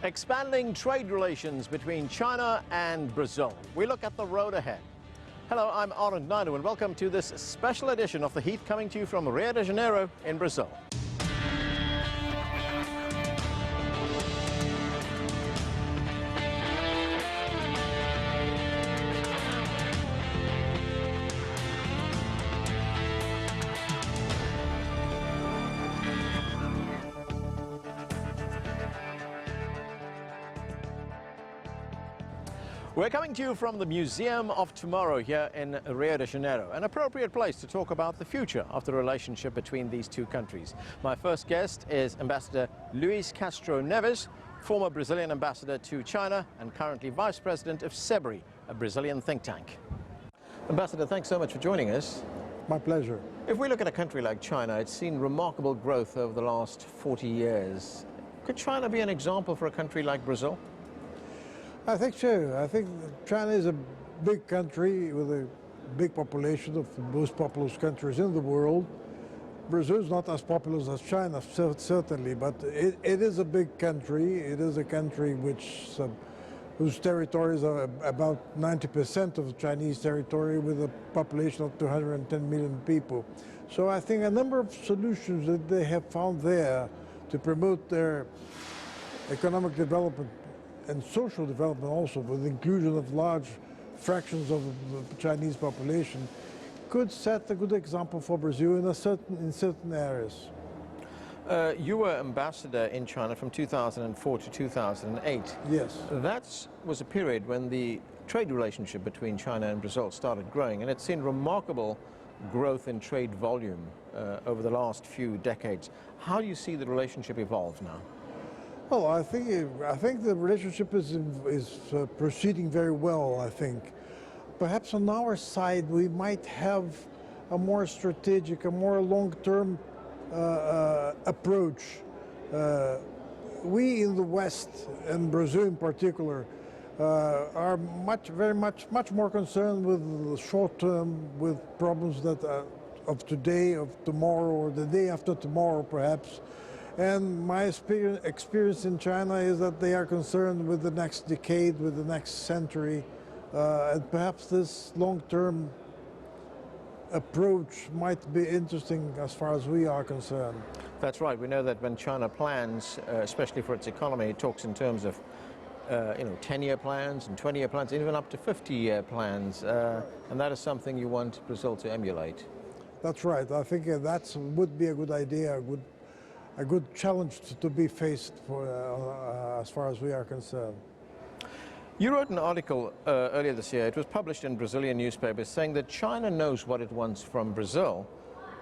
Expanding trade relations between China and Brazil. We look at the road ahead. Hello, I'm Arnold Naidu and welcome to this special edition of The Heat coming to you from Rio de Janeiro in Brazil. We're coming to you from the Museum of Tomorrow here in Rio de Janeiro, an appropriate place to talk about the future of the relationship between these two countries. My first guest is Ambassador Luiz Castro Neves, former Brazilian ambassador to China and currently Vice President of SEBRI, a Brazilian think tank. Ambassador, thanks so much for joining us. My pleasure. If we look at a country like China, it's seen remarkable growth over the last 40 years. Could China be an example for a country like Brazil? I think so. I think China is a big country with a big population, of the most populous countries in the world. Brazil is not as populous as China, certainly, but it is a big country. It is a country whose territories are about 90% of the Chinese territory, with a population of 210 million people. So I think a number of solutions that they have found there to promote their economic development and social development also, with the inclusion of large fractions of the Chinese population, could set a good example for Brazil in certain areas. You were ambassador in China from 2004 to 2008. Yes. That was a period when the trade relationship between China and Brazil started growing, and it's seen remarkable growth in trade volume over the last few decades. How do you see the relationship evolve now? Well, I think the relationship is proceeding very well, I think. Perhaps on our side we might have a more strategic, a more long-term approach. We in the West, and Brazil in particular, are very much more concerned with the short term, with problems that of today, of tomorrow, or the day after tomorrow perhaps. And my experience in China is that they are concerned with the next decade, with the next century, and perhaps this long-term approach might be interesting as far as we are concerned. That's right. We know that when China plans, especially for its economy, it talks in terms of 10-year plans and 20-year plans, even up to 50-year plans, and that is something you want Brazil to emulate. That's right. I think that would be a good idea, a good challenge to be faced for, as far as we are concerned. You wrote an article earlier this year. It was published in Brazilian newspapers saying that China knows what it wants from Brazil,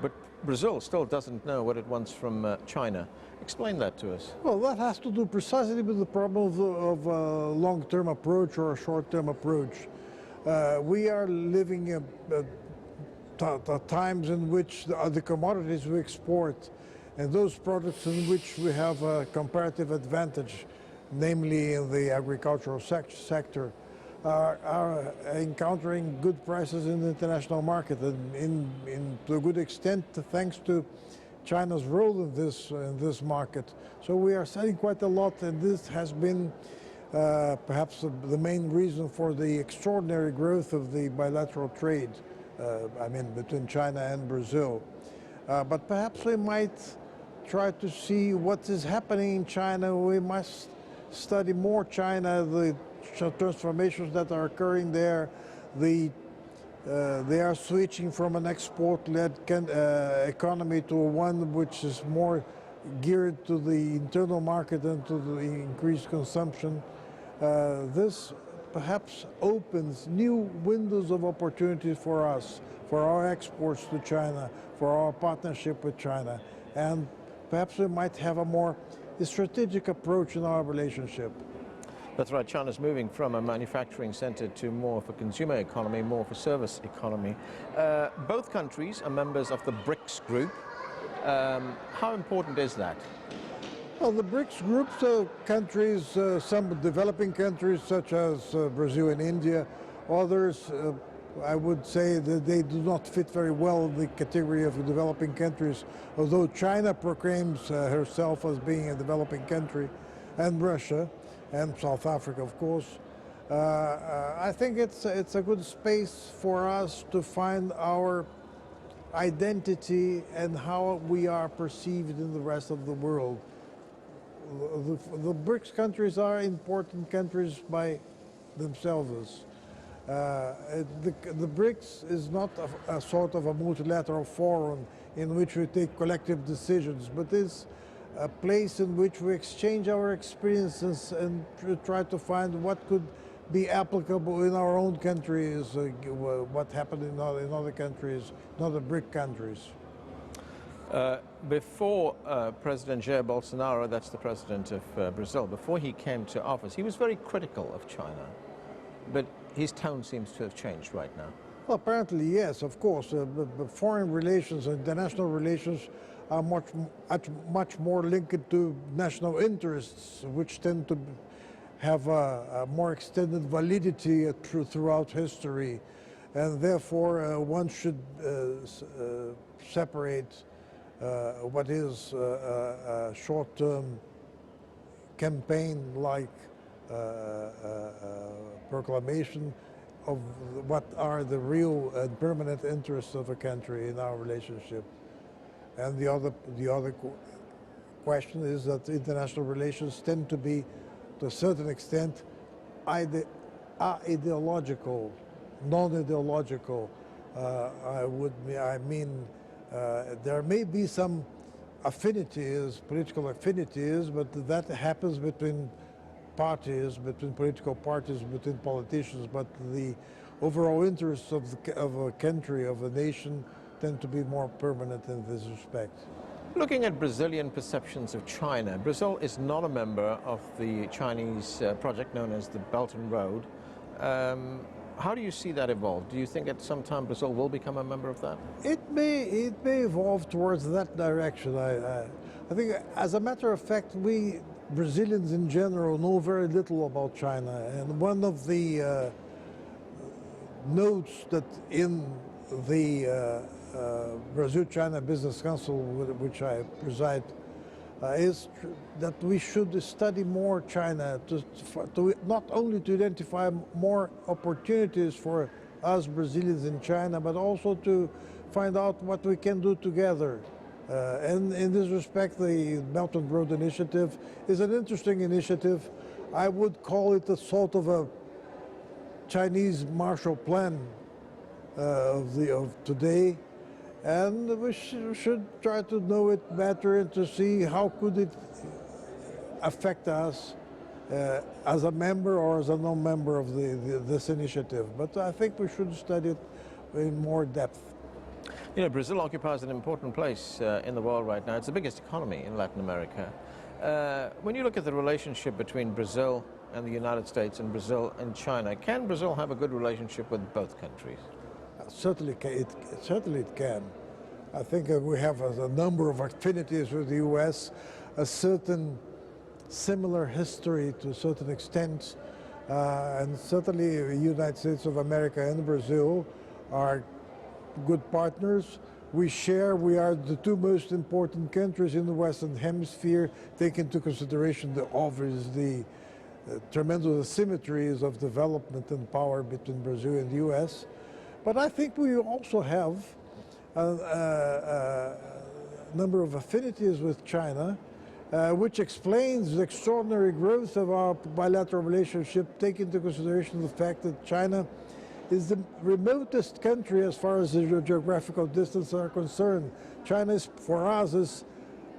but Brazil still doesn't know what it wants from China. Explain that to us. Well, that has to do precisely with the problem of a long-term approach or a short-term approach. We are living at times in which the commodities we export and those products in which we have a comparative advantage, namely in the agricultural sector, are encountering good prices in the international market, and to a good extent thanks to China's role in this market. So we are selling quite a lot, and this has been perhaps the main reason for the extraordinary growth of the bilateral trade, between China and Brazil. But perhaps we might try to see what is happening in China. We must study more China, the transformations that are occurring there. They are switching from an export-led economy to one which is more geared to the internal market and to the increased consumption. This perhaps opens new windows of opportunities for us, for our exports to China, for our partnership with China, and perhaps we might have a more strategic approach in our relationship. That's right. China's moving from a manufacturing center to more of a consumer economy, more of a service economy. Both countries are members of the BRICS group. How important is that? Well, the BRICS group, countries, some developing countries such as Brazil and India, others I would say that they do not fit very well in the category of developing countries, although China proclaims herself as being a developing country, and Russia. and South Africa, of course. I think it's a good space for us to find our identity and how we are perceived in the rest of the world. The BRICS countries are important countries by themselves. The BRICS is not a sort of a multilateral forum in which we take collective decisions, but is a place in which we exchange our experiences and try to find what could be applicable in our own countries, what happened in other countries, in other BRIC countries. Before President Jair Bolsonaro, that's the president of Brazil, before he came to office, he was very critical of China. But his tone seems to have changed right now. Well, apparently, yes, of course. Foreign relations and international relations are much more linked to national interests, which tend to have a more extended validity throughout history. And therefore, one should separate what is a short-term campaign-like proclamation of what are the real and permanent interests of a country in our relationship. And the other question is that international relations tend to be, to a certain extent, ideological, non-ideological. I mean, there may be some affinities, political affinities, but that happens between parties, between political parties, between politicians. But the overall interests of a country, of a nation, tend to be more permanent in this respect. Looking at Brazilian perceptions of China, Brazil is not a member of the Chinese project known as the Belt and Road. How do you see that evolve? Do you think at some time Brazil will become a member of that? It may evolve towards that direction. I think, as a matter of fact, we Brazilians in general know very little about China. And one of the notes that in the Brazil-China Business Council, which I preside, is that we should study more China, to not only to identify more opportunities for us Brazilians in China, but also to find out what we can do together. And in this respect, the Belt and Road Initiative is an interesting initiative. I would call it a sort of a Chinese Marshall Plan of today. And we should try to know it better and to see how could it affect us as a member or as a non-member of this initiative. But I think we should study it in more depth. You know, Brazil occupies an important place in the world right now. It's the biggest economy in Latin America. When you look at the relationship between Brazil and the United States and Brazil and China, can Brazil have a good relationship with both countries? Certainly it can. I think we have a number of affinities with the U.S., a certain similar history to a certain extent, and certainly the United States of America and Brazil are good partners. We are the two most important countries in the Western Hemisphere, taking into consideration the tremendous asymmetries of development and power between Brazil and the U.S. But I think we also have a number of affinities with China, which explains the extraordinary growth of our bilateral relationship, taking into consideration the fact that China is the remotest country as far as the geographical distance are concerned. China, for us, is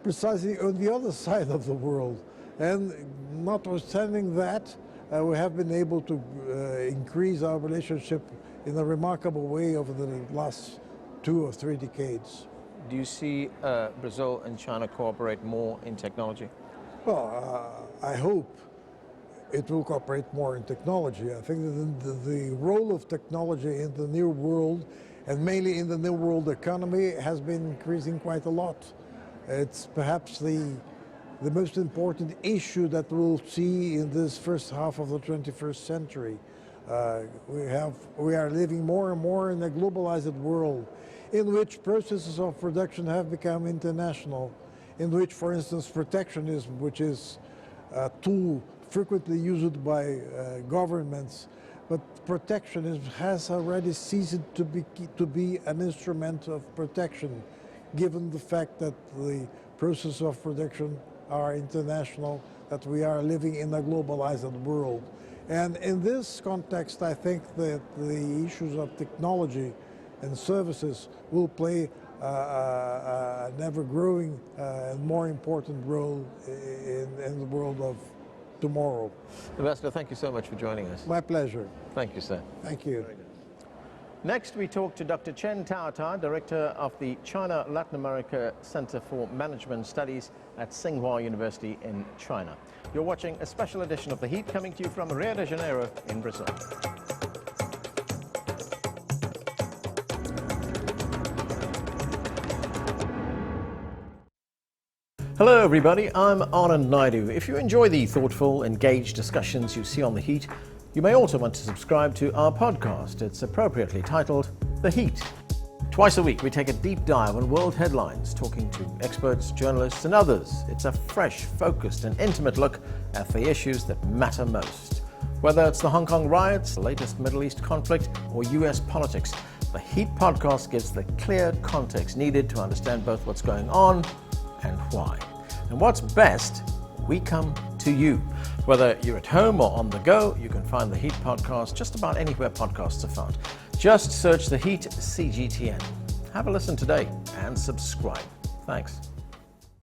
precisely on the other side of the world. And notwithstanding that, we have been able to increase our relationship in a remarkable way over the last 2 or 3 decades. Do you see Brazil and China cooperate more in technology? Well, I hope it will cooperate more in technology. I think that the role of technology in the new world, and mainly in the new world economy, has been increasing quite a lot. It's perhaps the most important issue that we'll see in this first half of the 21st century. We are living more and more in a globalized world in which processes of production have become international, in which, for instance, protectionism, which is a tool frequently used by governments, but protectionism has already ceased to be an instrument of protection, given the fact that the process of production are international, that we are living in a globalized world. And in this context, I think that the issues of technology and services will play an ever-growing and more important role in the world of tomorrow. Ambassador, thank you so much for joining us. My pleasure. Thank you, sir. Thank you. Next, we talk to Dr. Chen Taota, Director of the China Latin America Center for Management Studies at Tsinghua University in China. You're watching a special edition of The Heat, coming to you from Rio de Janeiro in Brazil. Hello everybody, I'm Anand Naidu. If you enjoy the thoughtful, engaged discussions you see on The Heat, you may also want to subscribe to our podcast. It's appropriately titled The Heat. Twice a week we take a deep dive on world headlines, talking to experts, journalists and others. It's a fresh, focused and intimate look at the issues that matter most. Whether it's the Hong Kong riots, the latest Middle East conflict or US politics, The Heat podcast gives the clear context needed to understand both what's going on and why. And what's best, we come to you. Whether you're at home or on the go, you can find The Heat podcast just about anywhere podcasts are found. Just search The Heat CGTN. Have a listen today and subscribe. Thanks.